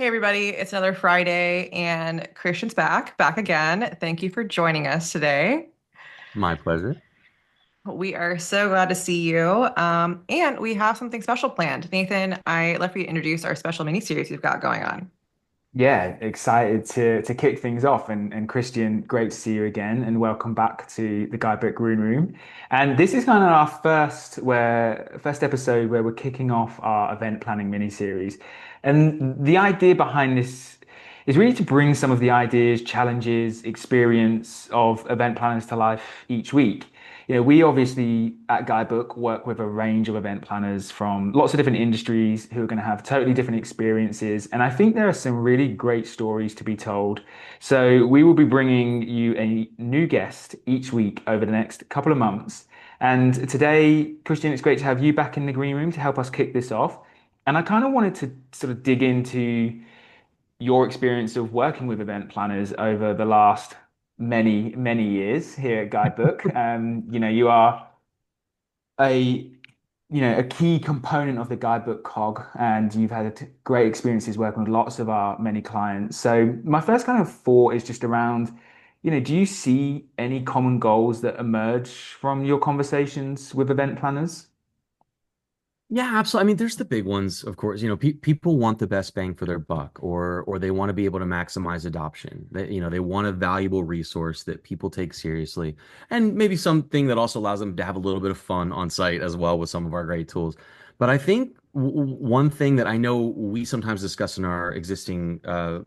Hey everybody, it's another Friday and Christian's back again. Thank you for joining us today. My pleasure. We are so glad to see you. And we have something special planned. Nathan, I'd love for you to introduce our special mini series we've got going on. Yeah, excited to kick things off. And Christian, great to see you again, and welcome back to the Guidebook Greenroom. And this is kind of our first episode where we're kicking off our event planning mini series. And the idea behind this is really to bring some of the ideas, challenges, experience of event planners to life each week. We obviously at Guidebook work with a range of event planners from lots of different industries who are going to have totally different experiences. And I think there are some really great stories to be told. So we will be bringing you a new guest each week over the next couple of months. And today, Christian, it's great to have you back in the green room to help us kick this off. And I kind of wanted to sort of dig into your experience of working with event planners over the last many years here at Guidebook. You are a a key component of the Guidebook cog, and you've had great experiences working with lots of our many clients. So my first kind of thought is just around, do you see any common goals that emerge from your conversations with event planners? Yeah, absolutely. I mean, there's the big ones, of course. People want the best bang for their buck, or they want to be able to maximize adoption. They want a valuable resource that people take seriously, and maybe something that also allows them to have a little bit of fun on site as well with some of our great tools. But I think one thing that I know we sometimes discuss in our existing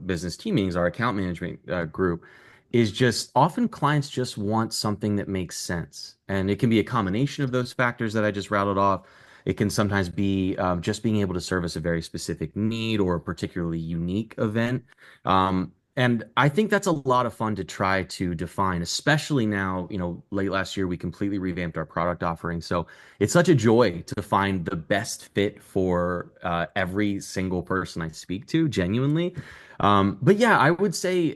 business team meetings, our account management group, is just often clients just want something that makes sense, and it can be a combination of those factors that I just rattled off. It can sometimes be just being able to service a very specific need or a particularly unique event. And I think that's a lot of fun to try to define, especially now, late last year, we completely revamped our product offering. So it's such a joy to find the best fit for every single person I speak to, genuinely. But yeah, I would say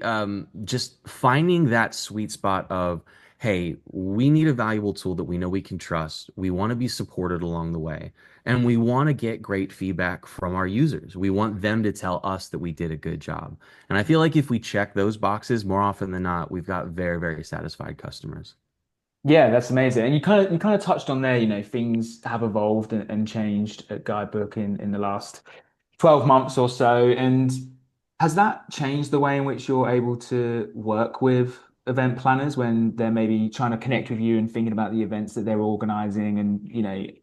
just finding that sweet spot of, hey, we need a valuable tool that we know we can trust. We want to be supported along the way, and we want to get great feedback from our users. We want them to tell us that we did a good job. And I feel like if we check those boxes more often than not, we've got very, very satisfied customers. Yeah, that's amazing. And you kind of touched on there, things have evolved and changed at Guidebook in the last 12 months or so. And has that changed the way in which you're able to work with event planners when they're maybe trying to connect with you and thinking about the events that they're organizing and,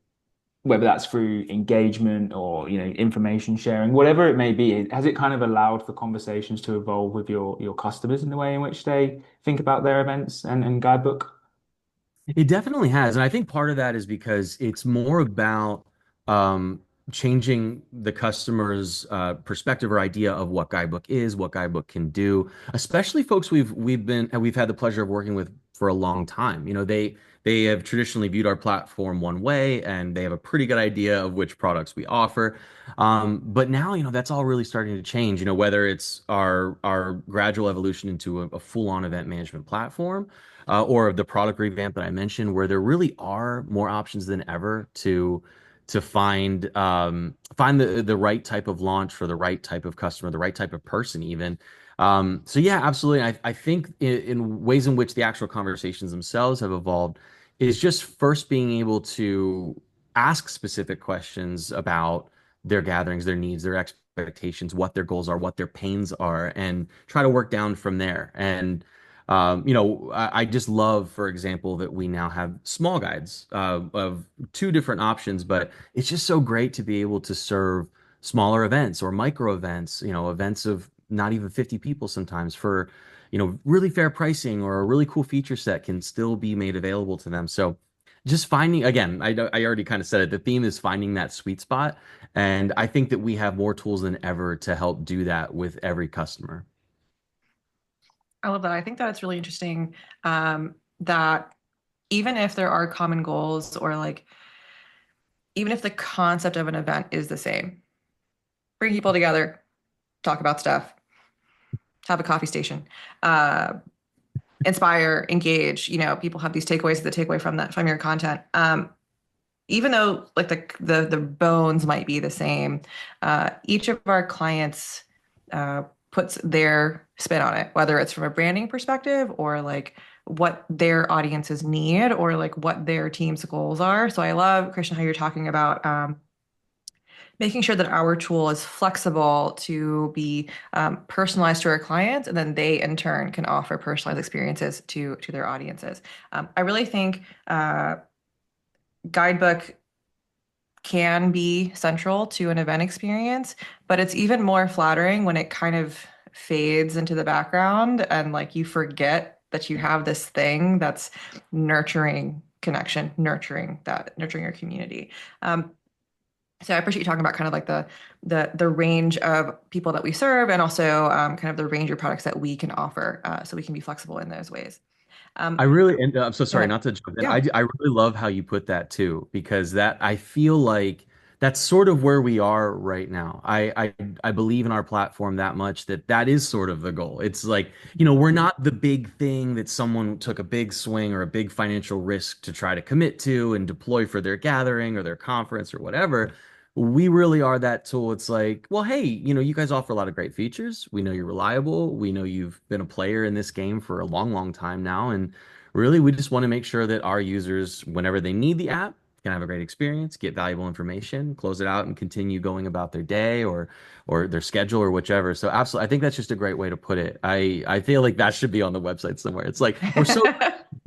whether that's through engagement or, information sharing, whatever it may be, has it kind of allowed for conversations to evolve with your customers in the way in which they think about their events and Guidebook? It definitely has. And I think part of that is because it's more about um, changing the customer's perspective or idea of what Guidebook is, what Guidebook can do, especially folks we've had the pleasure of working with for a long time. They have traditionally viewed our platform one way and they have a pretty good idea of which products we offer. But now, that's all really starting to change, whether it's our gradual evolution into a full-on event management platform or the product revamp that I mentioned, where there really are more options than ever to find the right type of launch for the right type of customer, the right type of person, even. So yeah, absolutely. I think in ways in which the actual conversations themselves have evolved is just first being able to ask specific questions about their gatherings, their needs, their expectations, what their goals are, what their pains are, and try to work down from there. And I just love, for example, that we now have small guides of two different options, but it's just so great to be able to serve smaller events or micro events, events of not even 50 people sometimes for, really fair pricing or a really cool feature set can still be made available to them. So just finding, again, I already kind of said it, the theme is finding that sweet spot. And I think that we have more tools than ever to help do that with every customer. I love that. I think that it's really interesting that even if there are common goals or like even if the concept of an event is the same, bring people together, talk about stuff, have a coffee station. Uh, Inspire, engage, people have these takeaways that they take away from that from your content. Even though like the bones might be the same, each of our clients puts their spin on it, whether it's from a branding perspective or like what their audiences need or like what their team's goals are. So I love, Christian, how you're talking about making sure that our tool is flexible to be personalized to our clients, and then they in turn can offer personalized experiences to their audiences. I really think Guidebook can be central to an event experience, but it's even more flattering when it kind of fades into the background and like you forget that you have this thing that's nurturing connection, nurturing your community. Um, so I appreciate you talking about kind of like the range of people that we serve and also kind of the range of products that we can offer, so we can be flexible in those ways. I Um, really, and I'm so Go sorry ahead. not to jump in. Yeah. I really love how you put that too, because that I feel like that's sort of where we are right now. I believe in our platform that much that that is sort of the goal. It's like, we're not the big thing that someone took a big swing or a big financial risk to try to commit to and deploy for their gathering or their conference or whatever. We really are that tool. It's like, well, hey, you guys offer a lot of great features. We know you're reliable. We know you've been a player in this game for a long, long time now. And really, we just want to make sure that our users, whenever they need the app, can have a great experience, get valuable information, close it out, and continue going about their day or their schedule or whichever. So absolutely, I think that's just a great way to put it. I feel like that should be on the website somewhere. It's like we're so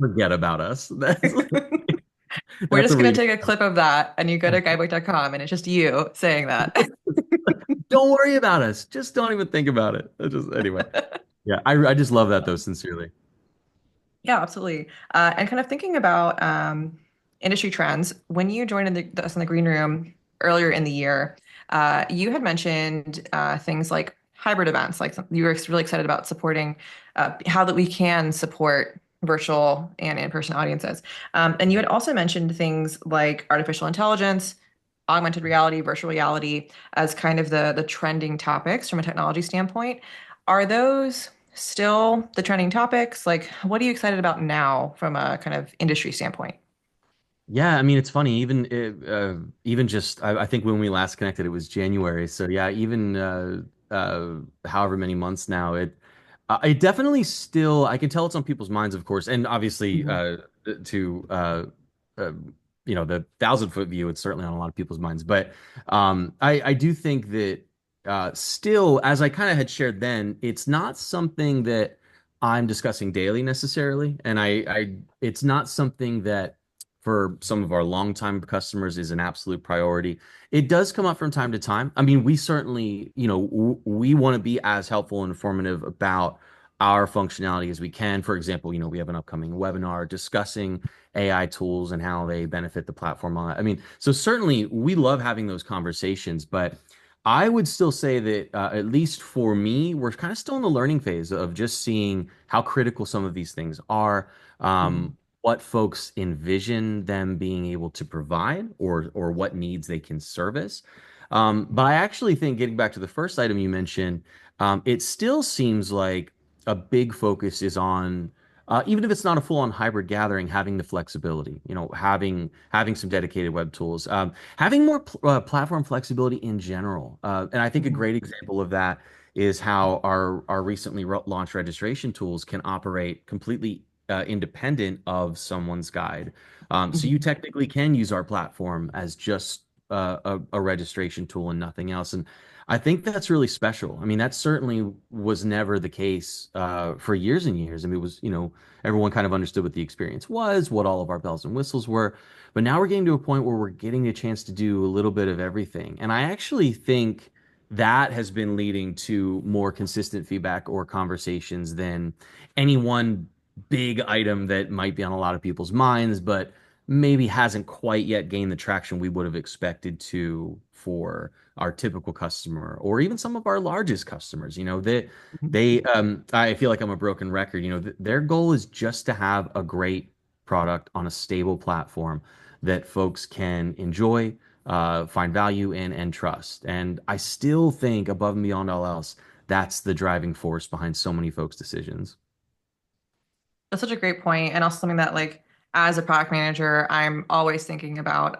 forget about us. We're That's just what gonna we take a clip of that and you go to guidebook.com and it's just you saying that. don't worry about us. Just don't even think about it. Anyway. Yeah, I just love that though, sincerely. Yeah, absolutely. And kind of thinking about industry trends, when you joined us in the green room earlier in the year, you had mentioned things like hybrid events, like you were really excited about supporting how that we can support virtual and in-person audiences. And you had also mentioned things like artificial intelligence, augmented reality, virtual reality as kind of the trending topics from a technology standpoint. Are those still the trending topics? Like, what are you excited about now from a kind of industry standpoint? Yeah, I mean it's funny. Even just I think when we last connected, it was January. So yeah, even however many months now, it definitely still I can tell it's on people's minds, of course, and obviously Mhm. to uh, the 1,000 foot view, it's certainly on a lot of people's minds. But I do think that still, as I kind of had shared then, it's not something that I'm discussing daily necessarily, and I it's not something that for some of our longtime customers is an absolute priority. It does come up from time to time. I mean, we certainly, we want to be as helpful and informative about our functionality as we can. For example, we have an upcoming webinar discussing AI tools and how they benefit the platform. I mean, so certainly we love having those conversations, but I would still say that at least for me, we're kind of still in the learning phase of just seeing how critical some of these things are. Mhm. What folks envision them being able to provide or what needs they can service. But I actually think getting back to the first item you mentioned, it still seems like a big focus is on even if it's not a full-on hybrid gathering, having the flexibility, having some dedicated web tools, having more platform flexibility in general. And I think a Mhm. great example of that is how our recently launched registration tools can operate completely independent of someone's guide. So you Mhm. technically can use our platform as just a registration tool and nothing else. And I think that's really special. I mean, that certainly was never the case for years and years. I mean, it was, everyone kind of understood what the experience was, what all of our bells and whistles were. But now we're getting to a point where we're getting a chance to do a little bit of everything. And I actually think that has been leading to more consistent feedback or conversations than any one big item that might be on a lot of people's minds, but maybe hasn't quite yet gained the traction we would have expected to for our typical customer or even some of our largest customers. Mhm. I feel like I'm a broken record. Their goal is just to have a great product on a stable platform that folks can enjoy, find value in, and trust. And I still think above and beyond all else, that's the driving force behind so many folks' decisions. That's such a great point, and also something that, like, as a product manager, I'm always thinking about.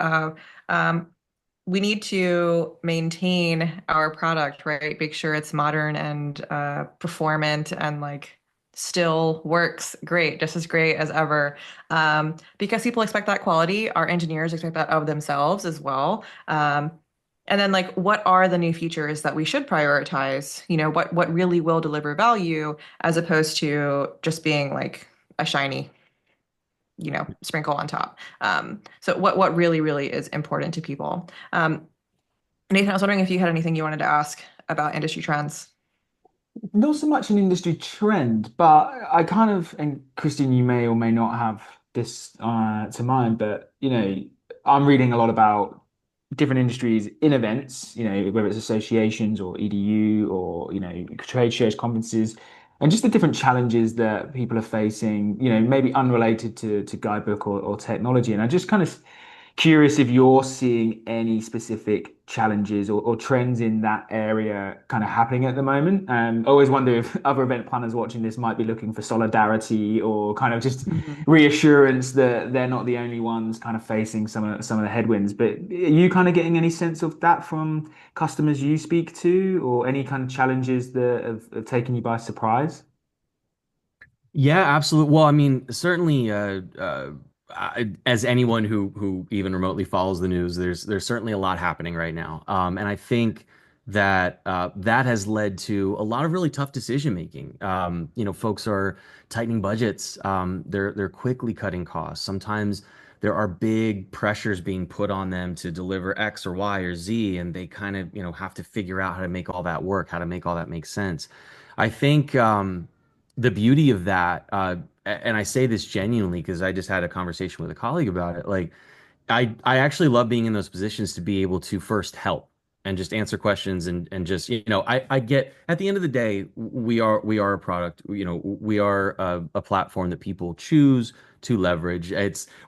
we need to maintain our product, right? Make sure it's modern and performant and like still works great, just as great as ever. Because people expect that quality, our engineers expect that of themselves as well. And then like what are the new features that we should prioritize? You know, what really will deliver value as opposed to just being like a shiny, sprinkle on top. So what really, really is important to people. Nathan, I was wondering if you had anything you wanted to ask about industry trends. Not so much an industry trend, but I kind of, and Christian, you may or may not have this to mind, but I'm reading a lot about different industries in events, whether it's associations or EDU or, trade shows, conferences, and just the different challenges that people are facing, maybe unrelated to guidebook or technology. And I just kind of curious if you're seeing any specific challenges or trends in that area kind of happening at the moment. I always wonder if other event planners watching this might be looking for solidarity or kind of just Mhm. reassurance that they're not the only ones kind of facing some of the headwinds. But are you kind of getting any sense of that from customers you speak to, or any kind of challenges that have taken you by surprise? Yeah, absolutely. Well, I mean, certainly, as anyone who even remotely follows the news, there's certainly a lot happening right now, and I think that that has led to a lot of really tough decision making. Folks are tightening budgets. They're quickly cutting costs. Sometimes there are big pressures being put on them to deliver X or Y or Z, and they kind of have to figure out how to make all that work, how to make all that make sense. I think. The beauty of that, and I say this genuinely because I just had a conversation with a colleague about it. Like, I actually love being in those positions to be able to first help and just answer questions and just I get at the end of the day we are a product, we are a platform that people choose to leverage.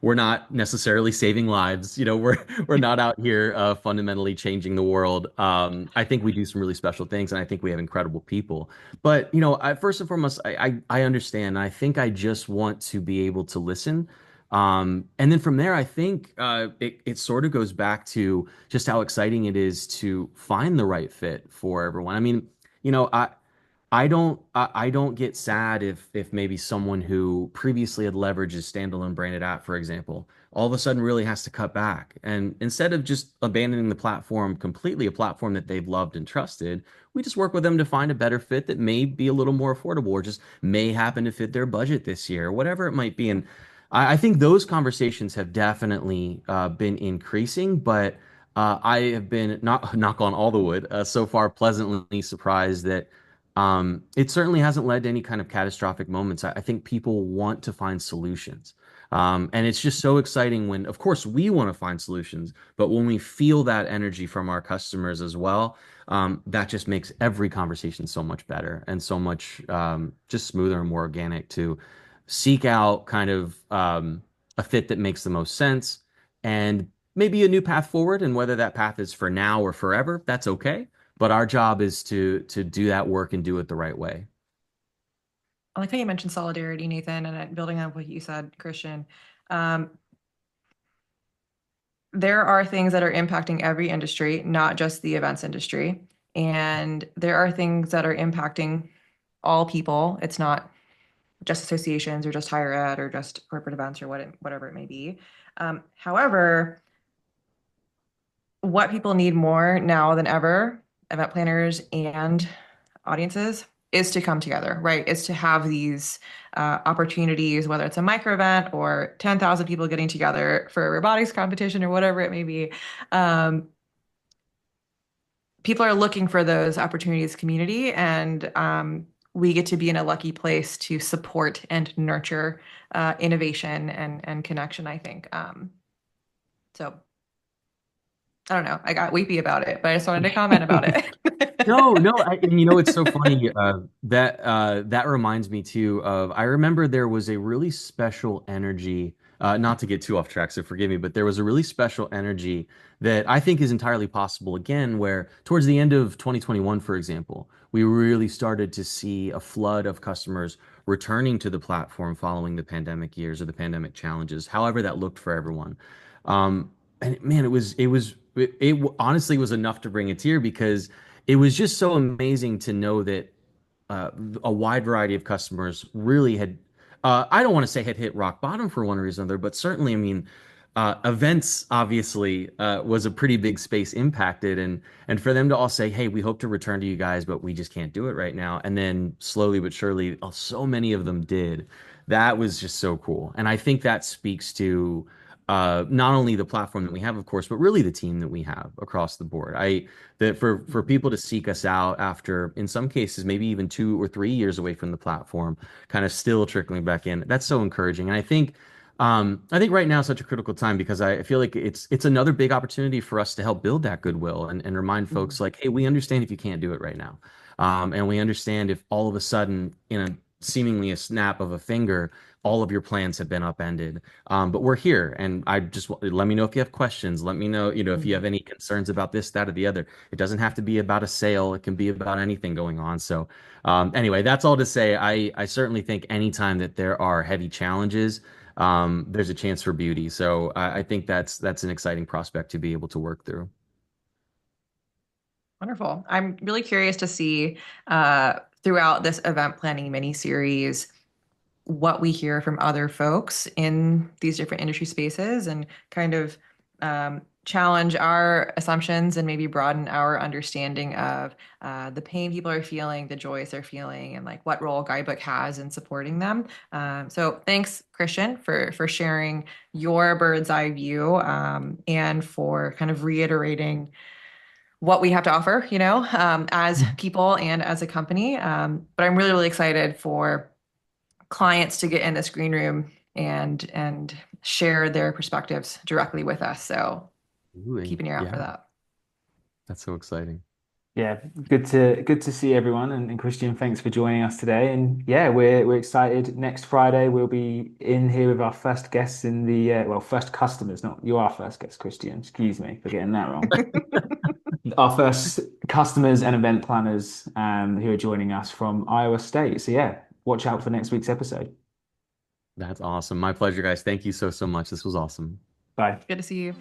We're not necessarily saving lives, we're not out here fundamentally changing the world. I think we do some really special things, and I think we have incredible people. But first and foremost, I understand. I think I just want to be able to listen, and then from there, I think it sort of goes back to just how exciting it is to find the right fit for everyone. I mean, you know, I don't get sad if maybe someone who previously had leveraged a standalone branded app, for example, all of a sudden really has to cut back. And instead of just abandoning the platform completely, a platform that they've loved and trusted, we just work with them to find a better fit that may be a little more affordable or just may happen to fit their budget this year, whatever it might be. And I think those conversations have definitely been increasing, but I have been not knock on all the wood so far pleasantly surprised that it certainly hasn't led to any kind of catastrophic moments. I think people want to find solutions. And it's just so exciting when, of course, we want to find solutions, but when we feel that energy from our customers as well, that just makes every conversation so much better and so much just smoother and more organic to seek out kind of a fit that makes the most sense and maybe a new path forward. And whether that path is for now or forever, that's okay. But our job is to do that work and do it the right way. I like how you mentioned solidarity, Nathan, and building on what you said, Christian. Um, there are things that are impacting every industry, not just the events industry. And there are things that are impacting all people. It's not just associations or just higher ed or just corporate events or whatever it may be. However, what people need more now than ever, event planners and audiences, is to come together, right? Is to have these opportunities, whether it's a micro event or 10,000 people getting together for a robotics competition or whatever it may be. Um, People are looking for those opportunities community, and we get to be in a lucky place to support and nurture innovation and connection, I think. So I don't know. I got weepy about it, but I just wanted to comment about No, it. no, and it's so funny that that reminds me too of I remember there was a really special energy, not to get too off track, so forgive me, but there was a really special energy that I think is entirely possible again, where towards the end of 2021, for example, we really started to see a flood of customers returning to the platform following the pandemic years or the pandemic challenges, however that looked for everyone. and man, it honestly was enough to bring a tear because it was just so amazing to know that uh, a wide variety of customers really had, I don't want to say had hit rock bottom for one reason or another, but certainly, I mean, events obviously was a pretty big space impacted, and for them to all say, "Hey, we hope to return to you guys, but we just can't do it right now," and then slowly but surely, so many of them did. That was just so cool, and I think that speaks to not only the platform that we have, of course, but really the team that we have across the board. I that for people to seek us out after, in some cases, maybe even 2 or 3 years away from the platform, kind of still trickling back in. That's so encouraging, and I think right now is such a critical time because I feel like it's another big opportunity for us to help build that goodwill and remind folks like, hey, we understand if you can't do it right now, and we understand if all of a sudden, in a seemingly a snap of a finger, all of your plans have been upended. But we're here, and I just let me know if you have questions. Let me know, if you have Mhm. any concerns about this, that, or the other. It doesn't have to be about a sale. It can be about anything going on. So, anyway, that's all to say. I certainly think anytime that there are heavy challenges, there's a chance for beauty. So I think that's an exciting prospect to be able to work through. Wonderful. I'm really curious to see throughout this event planning mini series what we hear from other folks in these different industry spaces and kind of challenge our assumptions and maybe broaden our understanding of the pain people are feeling, the joys they're feeling, and like what role Guidebook has in supporting them. So thanks, Christian, for sharing your bird's eye view and for kind of reiterating what we have to offer, as people and as a company. But I'm really, really excited for clients to get in this green room and share their perspectives directly with us. So Ooh, keep an ear out for yeah, that. that's so exciting. Yeah, good to see everyone, and Christian, thanks for joining us today. And yeah, we're excited. Next Friday we'll be in here with our first guests in the well, first customers. Not you are first guest, Christian. Excuse me for getting that wrong. Our first customers and event planners who are joining us from Iowa State. So yeah, watch out for next week's episode. That's awesome. My pleasure, guys. Thank you so much. This was awesome. Bye. Good to see you.